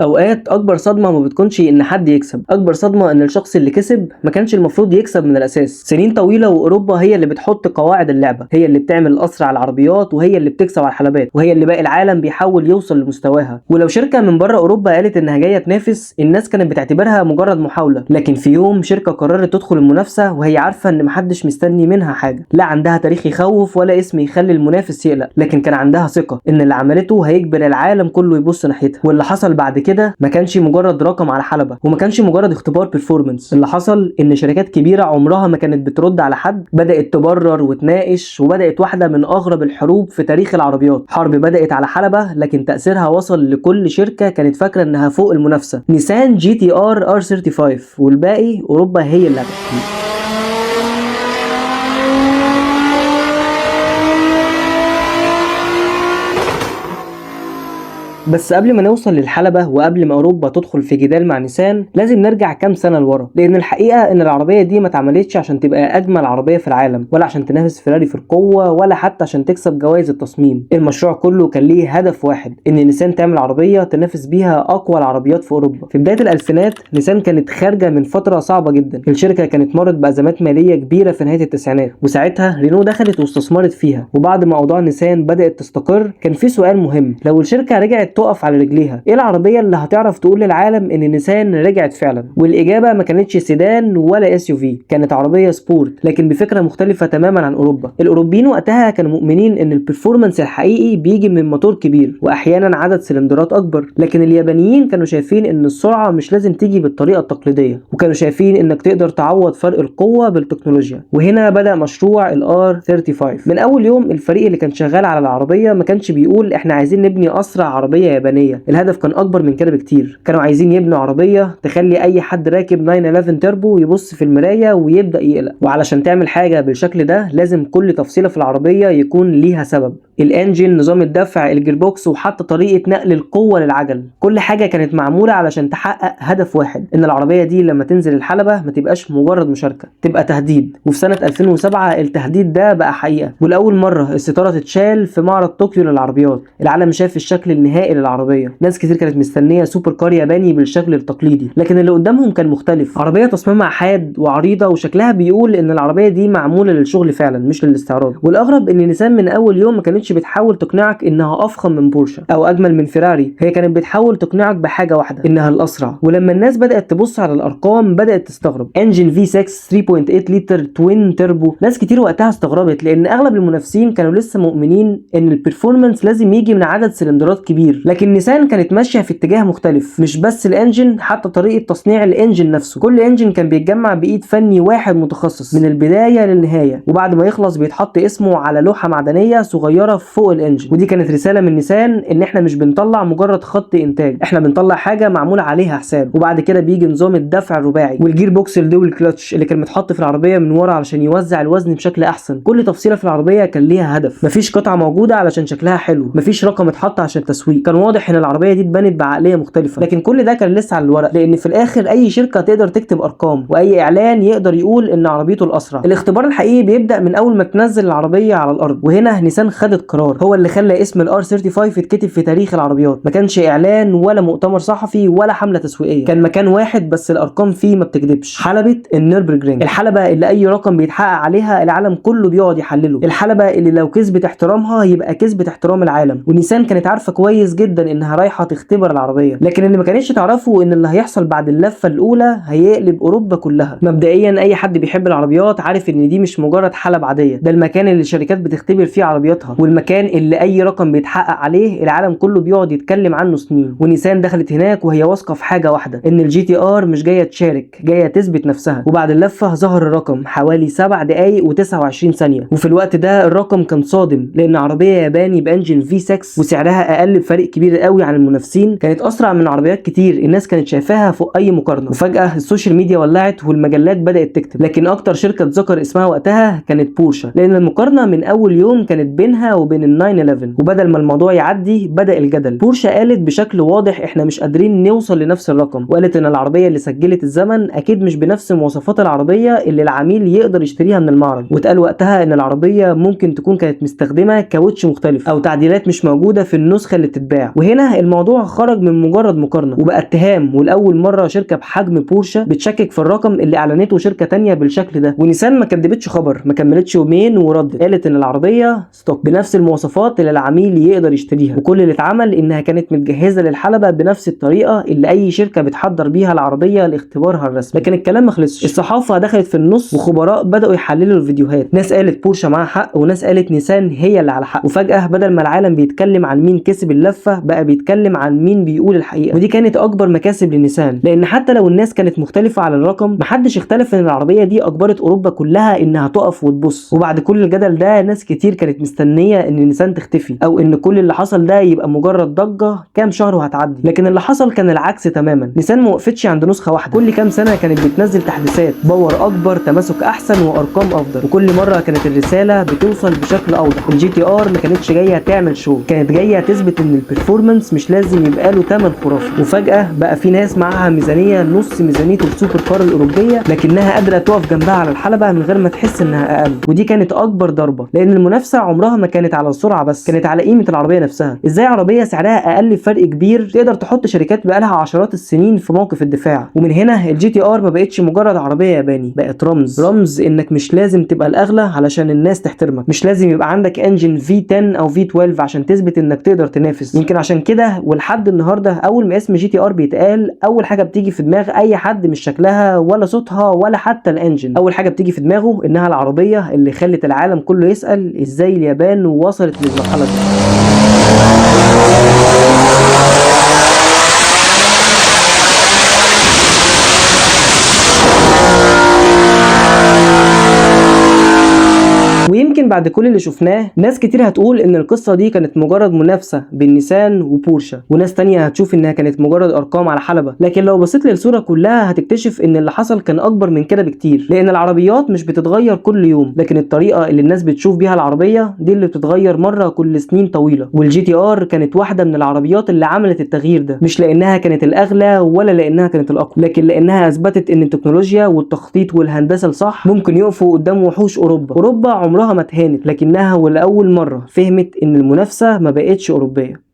اوقات اكبر صدمه ما بتكونش ان حد يكسب، اكبر صدمه ان الشخص اللي كسب ما كانش المفروض يكسب من الاساس. سنين طويله واوروبا هي اللي بتحط قواعد اللعبه، هي اللي بتعمل اسرع العربيات، وهي اللي بتكسب على الحلبات، وهي اللي باقي العالم بيحاول يوصل لمستواها. ولو شركه من بره اوروبا قالت انها جايه تنافس، الناس كانت بتعتبرها مجرد محاوله. لكن في يوم شركه قررت تدخل المنافسه وهي عارفه ان محدش مستني منها حاجه، لا عندها تاريخ يخوف ولا اسم يخلي المنافس يقلق، لكن كان عندها ثقه ان اللي عملته هيجبر العالم كله يبص ناحيتها. واللي حصل بعد كده ما كانش مجرد رقم على حلبة، وما كانش مجرد اختبار بيرفورمانس. اللي حصل ان شركات كبيرة عمرها ما كانت بترد على حد بدأت تبرر وتناقش، وبدأت واحدة من اغرب الحروب في تاريخ العربيات. حرب بدأت على حلبة لكن تأثيرها وصل لكل شركة كانت فاكرة انها فوق المنافسة. نيسان جي تي ار 35، والباقي اوروبا هي اللي هتحكيه. بس قبل ما نوصل للحلبة وقبل ما اوروبا تدخل في جدال مع نيسان، لازم نرجع كام سنة لورا، لان الحقيقة ان العربية دي ما اتعملتش عشان تبقى اجمل عربية في العالم، ولا عشان تنافس فيراري في القوة، ولا حتى عشان تكسب جوائز التصميم. المشروع كله كان ليه هدف واحد، ان نيسان تعمل عربية تنافس بيها اقوى العربيات في اوروبا. في بداية الالفينات نيسان كانت خارجة من فترة صعبة جدا، الشركة كانت مرت بازمات مالية كبيرة في نهاية التسعينات، وساعتها رينو دخلت واستثمرت فيها. وبعد ما اوضاع نيسان بدأت تستقر، كان في سؤال مهم: لو الشركة رجعت تقف على رجليها، ايه العربيه اللي هتعرف تقول للعالم ان نيسان رجعت فعلا؟ والاجابه ما كانتش سيدان ولا اس يو في، كانت عربيه سبورت لكن بفكره مختلفه تماما عن اوروبا. الاوروبيين وقتها كانوا مؤمنين ان البرفورمانس الحقيقي بيجي من موتور كبير واحيانا عدد سلندرات اكبر، لكن اليابانيين كانوا شايفين ان السرعه مش لازم تيجي بالطريقه التقليديه، وكانوا شايفين انك تقدر تعوض فرق القوه بالتكنولوجيا. وهنا بدا مشروع الار 35. من اول يوم الفريق اللي كان شغال على العربيه ما كانش بيقول احنا عايزين نبني اسرع عربيه يابانيه، الهدف كان اكبر من كده بكتير. كانوا عايزين يبنوا عربيه تخلي اي حد راكب 911 تربو يبص في المرايه ويبدا يقلق. وعلشان تعمل حاجه بالشكل ده لازم كل تفصيله في العربيه يكون ليها سبب: الانجين، نظام الدفع، الجيربوكس، وحتى طريقه نقل القوه للعجل. كل حاجه كانت معموله علشان تحقق هدف واحد: ان العربيه دي لما تنزل الحلبه ما تبقاش مجرد مشاركه، تبقى تهديد. وفي سنه 2007 التهديد ده بقى حقيقه، ولاول مره الستاره تتشال في معرض طوكيو للعربيات. العالم شاف الشكل النهائي للعربيه. ناس كتير كانت مستنيه سوبر كار ياباني بالشكل التقليدي، لكن اللي قدامهم كان مختلف: عربيه تصميمها حاد وعريضه وشكلها بيقول ان العربيه دي معموله للشغل فعلا مش للاستعراض. والاغرب ان نيسان من اول يوم ما كانتش بتحاول تقنعك انها افخم من بورشه او اجمل من فيراري، هي كانت بتحاول تقنعك بحاجه واحده: انها الاسرع. ولما الناس بدات تبص على الارقام بدات تستغرب: انجن في 6 3.8 لتر توين تربو. ناس كتير وقتها استغربت، لان اغلب المنافسين كانوا لسه مؤمنين ان البرفورمانس لازم يجي من عدد سلندرات كبير، لكن نيسان كانت ماشيه في اتجاه مختلف. مش بس الانجن، حتى طريقه تصنيع الانجن نفسه. كل انجن كان بيتجمع بايد فني واحد متخصص من البدايه للنهايه، وبعد ما يخلص بيتحط اسمه على لوحه معدنيه صغيره فوق الانجن. ودي كانت رساله من نيسان ان احنا مش بنطلع مجرد خط انتاج، احنا بنطلع حاجه معمول عليها حساب. وبعد كده بيجي نظام الدفع الرباعي والجير بوكس الدول كلتش اللي كان متحط في العربيه من ورا علشان يوزع الوزن بشكل احسن. كل تفصيله في العربيه كان ليها هدف، مفيش قطعه موجوده علشان شكلها حلو، مفيش رقم اتحط عشان تسويق. كان واضح ان العربيه دي اتبنت بعقليه مختلفه، لكن كل ده كان لسه على الورق، لان في الاخر اي شركه تقدر تكتب ارقام، واي اعلان يقدر يقول ان عربيته الاسرع. الاختبار الحقيقي بيبدا من اول ما تنزل العربيه على الارض. وهنا نيسان خدت قرار هو اللي خلى اسم الار 35 يتكتب في تاريخ العربيات. ما كانش اعلان ولا مؤتمر صحفي ولا حمله تسويقيه، كان مكان واحد بس الارقام فيه ما بتكذبش: حلبه النيربرجرينج. الحلبه اللي اي رقم بيتحقق عليها العالم كله بيقعد يحلله، الحلبه اللي لو كسبت احترامها يبقى كسبت احترام العالم. ونيسان كانت عارفه كويس جدا انها رايحه تختبر العربيه، لكن اللي ما كانتش تعرفه ان اللي هيحصل بعد اللفه الاولى هيقلب اوروبا كلها. مبدئيا اي حد بيحب العربيات عارف ان دي مش مجرد حلب عاديه، ده المكان اللي الشركات بتختبر فيه عربياتها، والمكان اللي اي رقم بيتحقق عليه العالم كله بيقعد يتكلم عنه سنين. ونيسان دخلت هناك وهي واثقه في حاجه واحده: ان الجي تي ار مش جايه تشارك، جايه تثبت نفسها. وبعد اللفه ظهر الرقم حوالي 7 دقايق و29 ثانيه، وفي الوقت ده الرقم كان صادم، لان عربيه ياباني بانجن في 6 وسعرها اقل بفرق كبير قوي عن المنافسين كانت اسرع من عربيات كتير الناس كانت شايفاها فوق اي مقارنه. وفجاه السوشيال ميديا ولعت والمجلات بدات تكتب، لكن اكتر شركه اتذكر اسمها وقتها كانت بورشه، لان المقارنه من اول يوم كانت بينها وبين ال 911. وبدل ما الموضوع يعدي بدا الجدل. بورشه قالت بشكل واضح احنا مش قادرين نوصل لنفس الرقم، وقالت ان العربيه اللي سجلت الزمن اكيد مش بنفس مواصفات العربيه اللي العميل يقدر يشتريها من المعرض. واتقال وقتها ان العربيه ممكن تكون كانت مستخدمه كاوتش مختلف او تعديلات مش موجوده في النسخه اللي بتتباع. تتباع. وهنا الموضوع خرج من مجرد مقارنه وبقى اتهام، ولاول مره شركه بحجم بورشه بتشكك في الرقم اللي اعلنته شركه تانية بالشكل ده. ونيسان ما كدبتش خبر، ما كملتش يومين وردت قالت ان العربيه ستوك بنفس المواصفات اللي العميل يقدر يشتريها، وكل اللي اتعمل انها كانت متجهزه للحلبه بنفس الطريقه اللي اي شركه بتحضر بيها العربيه لاختبارها الرسمي. لكن الكلام ما خلصش، الصحافه دخلت في النص وخبراء بداوا يحللوا الفيديوهات، ناس قالت بورشه معاها حق وناس قالت نيسان هي اللي على حق. وفجاه بدل ما العالم بيتكلم عن مين كسب اللفه بقى بيتكلم عن مين بيقول الحقيقه. ودي كانت اكبر مكاسب لنيسان، لان حتى لو الناس كانت مختلفه على الرقم محدش اختلف ان العربيه دي اجبرت اوروبا كلها انها تقف وتبص. وبعد كل الجدل ده ناس كتير كانت مستنيه ان نيسان تختفي، او ان كل اللي حصل ده يبقى مجرد ضجه كام شهر وهتعدي. لكن اللي حصل كان العكس تماما، نيسان ما وقفتش عند نسخه واحده، كل كام سنه كانت بتنزل تحديثات، باور اكبر، تماسك احسن، وارقام افضل. وكل مره كانت الرساله بتوصل بشكل اوضح. الجي تي ار ما كانتش جايه تعمل شو، كانت جايه تثبت ان البرفورمانس مش لازم يبقى له ثمن خرافي. وفجاه بقى في ناس معاها ميزانيه نص ميزانيه السوبر كار الاوروبيه لكنها قادره تقف جنبها على الحلبه من غير ما تحس انها اقل. ودي كانت اكبر ضربه، لان المنافسه عمرها ما كانت على السرعه بس، كانت على قيمه العربيه نفسها. ازاي عربيه سعرها اقل فرق كبير تقدر تحط شركات بقالها عشرات السنين في موقف الدفاع. ومن هنا الجي تي ار ما بقتش مجرد عربيه ياباني، بقت رمز انك مش لازم تبقى الاغلى علشان الناس تحترمك، مش لازم يبقى عندك انجن في 10 او في 12 عشان تثبت انك تقدر تنافس. يمكن عشان كده ولحد النهارده اول ما اسم جي تي ار بيتقال اول حاجه بتيجي في دماغ اي حد مش شكلها ولا صوتها ولا حتى الانجن، اول حاجه بتيجي في دماغه انها العربيه اللي خلت العالم كله يسال ازاي اليابان وصلت للمرحله دي. ويمكن بعد كل اللي شفناه ناس كتير هتقول ان القصة دي كانت مجرد منافسة بين نيسان وبورشا، وناس تانية هتشوف انها كانت مجرد ارقام على حلبة. لكن لو بصيت للصورة كلها هتكتشف ان اللي حصل كان اكبر من كده بكتير، لان العربيات مش بتتغير كل يوم، لكن الطريقة اللي الناس بتشوف بيها العربية دي اللي بتتغير مرة كل سنين طويلة. والجي تي ار كانت واحدة من العربيات اللي عملت التغيير ده، مش لانها كانت الاغلى ولا لانها كانت الاقوى، لكن لانها اثبتت ان التكنولوجيا والتخطيط والهندسة الصح ممكن يقفوا قدام وحوش اوروبا عمرها ما اتهانت، لكنها ولأول مرة فهمت ان المنافسة ما بقتش اوروبية.